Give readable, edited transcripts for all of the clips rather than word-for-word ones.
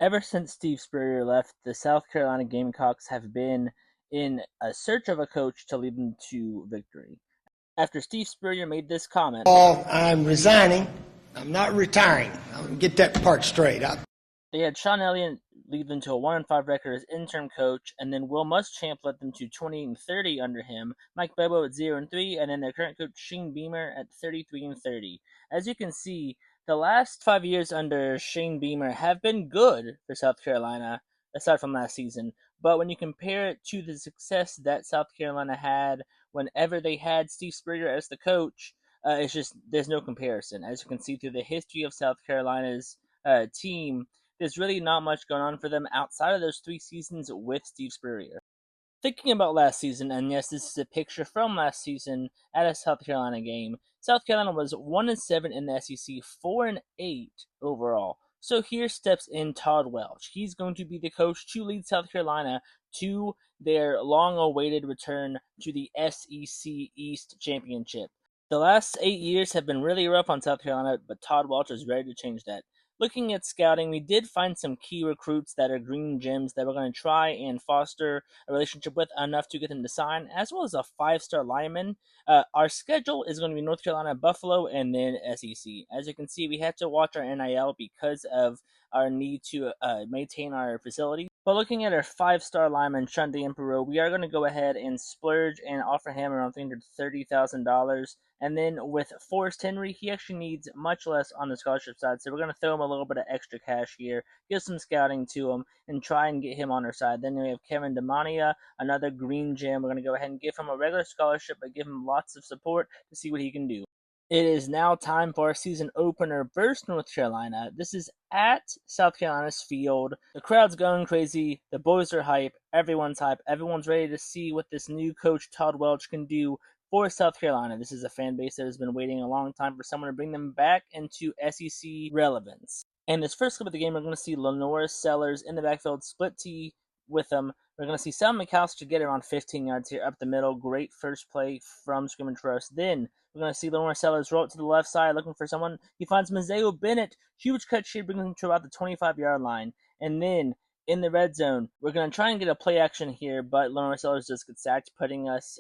Ever since Steve Spurrier left, the South Carolina Gamecocks have been in a search of a coach to lead them to victory. After Steve Spurrier made this comment, I'm resigning. I'm not retiring. I'll get that part straight. they had Sean Elliott lead them to a 1-5 record as interim coach, and then Will Muschamp led them to 28-30 under him, Mike Bobo at 0-3, and then their current coach Shane Beamer at 33-30. As you can see, the last 5 years under Shane Beamer have been good for South Carolina, aside from last season. But when you compare it to the success that South Carolina had whenever they had Steve Spurrier as the coach, it's just there's no comparison. As you can see through the history of South Carolina's team, there's really not much going on for them outside of those 3 seasons with Steve Spurrier. Thinking about last season, and yes, this is a picture from last season at a South Carolina game. South Carolina was 1-7 in the SEC, 4-8 overall. So here steps in Todd Welch. He's going to be the coach to lead South Carolina to their long-awaited return to the SEC East Championship. The last 8 years have been really rough on South Carolina, but Todd Welch is ready to change that. Looking at scouting, we did find some key recruits that are green gems that we're going to try and foster a relationship with enough to get them to sign, as well as a 5-star lineman. Our schedule is going to be North Carolina, Buffalo, and then SEC. As you can see, we had to watch our NIL because of our need to maintain our facility. But looking at our 5-star lineman, Shunde Emperor, we are going to go ahead and splurge and offer him around $330,000. And then with Forrest Henry, he actually needs much less on the scholarship side. So we're going to throw him a little bit of extra cash here, give some scouting to him, and try and get him on our side. Then we have Kevin DeMania, another green gem. We're going to go ahead and give him a regular scholarship, but give him lots of support to see what he can do. It is now time for our season opener versus North Carolina. This is at South Carolina's field. The crowd's going crazy. The boys are hype. Everyone's hype. Everyone's ready to see what this new coach, Todd Welch, can do for South Carolina. This is a fan base that has been waiting a long time for someone to bring them back into SEC relevance. And this first clip of the game, we're going to see Lenora Sellers in the backfield, split tee with them. We're going to see Sam McAllister get around 15 yards here up the middle. Great first play from scrimmage for us. Then we're going to see Lenora Sellers roll it to the left side looking for someone. He finds Mazeo Bennett. Huge catch here, bringing him to about the 25-yard line. And then in the red zone, we're going to try and get a play action here, but Lenora Sellers just gets sacked, putting us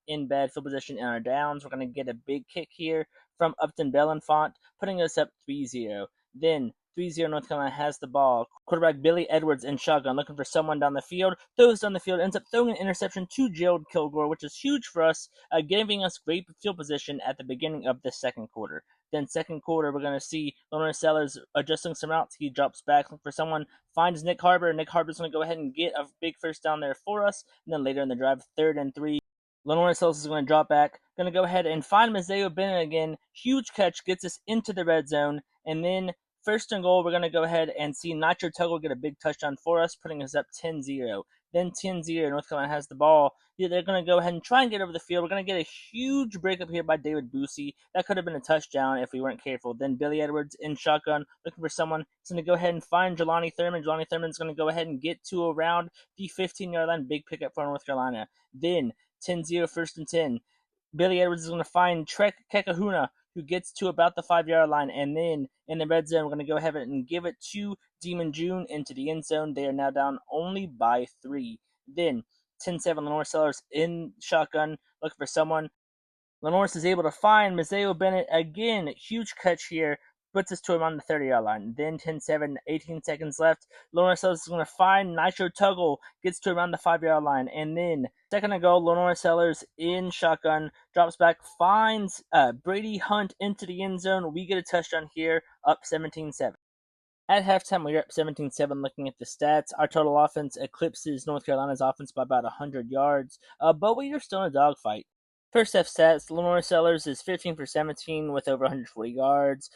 in bad field position in our downs. We're going to get a big kick here from Upton Belenfant, putting us up 3-0. Then 3-0 North Carolina has the ball. Quarterback Billy Edwards in shotgun, looking for someone down the field. Throws down the field, ends up throwing an interception to Gerald Kilgore, which is huge for us, giving us great field position at the beginning of the second quarter. Then second quarter, we're going to see Lenora Sellers adjusting some routes. He drops back, looking for someone, finds Nick Harbor. Nick Harbor's going to go ahead and get a big first down there for us. And then later in the drive, 3rd and 3. Lenora Sellers is going to drop back. Going to go ahead and find Mazeo Bennett again. Huge catch, gets us into the red zone. And then 1st and goal, we're going to go ahead and see Nitro Tuggle get a big touchdown for us, putting us up 10-0. Then 10-0, North Carolina has the ball. They're going to go ahead and try and get over the field. We're going to get a huge breakup here by David Boosie. That could have been a touchdown if we weren't careful. Then Billy Edwards in shotgun, looking for someone. He's going to go ahead and find Jelani Thurman. Jelani Thurman's going to go ahead and get to around the 15-yard line. Big pickup for North Carolina. Then 10-0, 1st and 10. Billy Edwards is going to find Trek Kekahuna, who gets to about the 5-yard line. And then in the red zone, we're going to go ahead and give it to Demon June into the end zone. They are now down only by 3. Then 10-7, Lenora Sellers in shotgun, looking for someone. Lenora is able to find Mazeo Bennett again. Huge catch here. Puts us to him on the 30-yard line. Then 10-7, 18 seconds left. Lenora Sellers is going to find Nitro Tuggle. Gets to around the 5-yard line. And then 2nd and goal, Lenora Sellers in shotgun. Drops back, finds Brady Hunt into the end zone. We get a touchdown here, up 17-7. At halftime, we are up 17-7 looking at the stats. Our total offense eclipses North Carolina's offense by about 100 yards. But we are still in a dogfight. First half stats, Lenora Sellers is 15 for 17 with over 140 yards.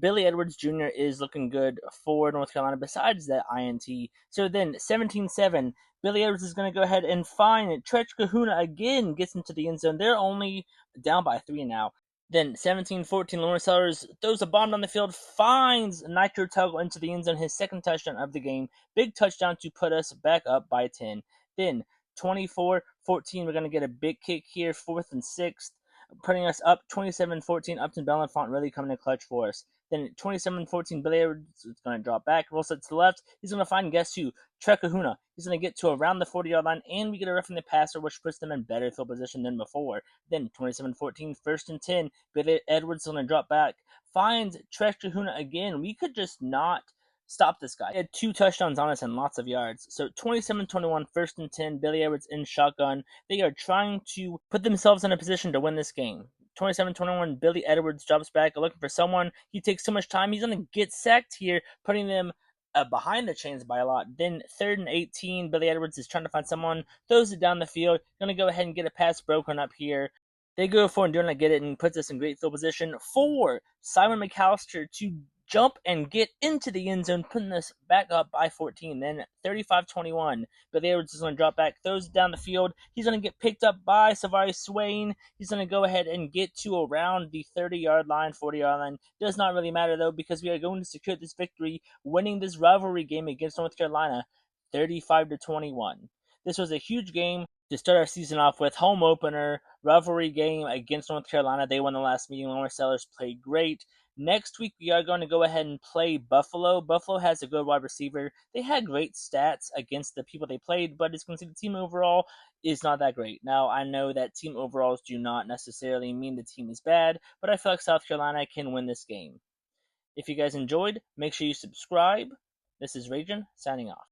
Billy Edwards Jr. is looking good for North Carolina besides that INT. So then 17-7, Billy Edwards is going to go ahead and find Trek Kahuna again, gets into the end zone. They're only down by 3 now. Then 17-14, Lenora Sellers throws a bomb down the field, finds Nitro Tuggle into the end zone, his 2nd touchdown of the game. Big touchdown to put us back up by 10. Then 24-14, we're going to get a big kick here, 4th and 6th, putting us up 27-14. Upton Belenfant really coming in clutch for us. Then 27-14, Billy Edwards is going to drop back, roll set to the left. He's going to find, guess who? Trey Kahuna. He's going to get to around the 40-yard line, and we get a roughing the passer, which puts them in better field position than before. Then 27-14, 1st and 10. Billy Edwards is going to drop back, finds Trey Kahuna again. We could just not stop this guy. He had 2 touchdowns on us and lots of yards. So 27-21, 1st and 10, Billy Edwards in shotgun. They are trying to put themselves in a position to win this game. 27-21, Billy Edwards drops back, looking for someone. He takes so much time. He's going to get sacked here, putting them behind the chains by a lot. Then 3rd and 18, Billy Edwards is trying to find someone, throws it down the field. Going to go ahead and get a pass broken up here. They go for and do not get it, and puts us in great field position for Simon McAllister to jump and get into the end zone, putting us back up by 14. Then 35-21, Billy Edwards is going to drop back, throws it down the field. He's going to get picked up by Savary Swain. He's going to go ahead and get to around the 30-yard line, 40-yard line. Does not really matter, though, because we are going to secure this victory, winning this rivalry game against North Carolina 35-21. This was a huge game to start our season off with. Home opener, rivalry game against North Carolina. They won the last meeting. Lamar Sellers played great. Next week, we are going to go ahead and play Buffalo. Buffalo has a good wide receiver. They had great stats against the people they played, but as you can see, the team overall is not that great. Now, I know that team overalls do not necessarily mean the team is bad, but I feel like South Carolina can win this game. If you guys enjoyed, make sure you subscribe. This is Rajan, signing off.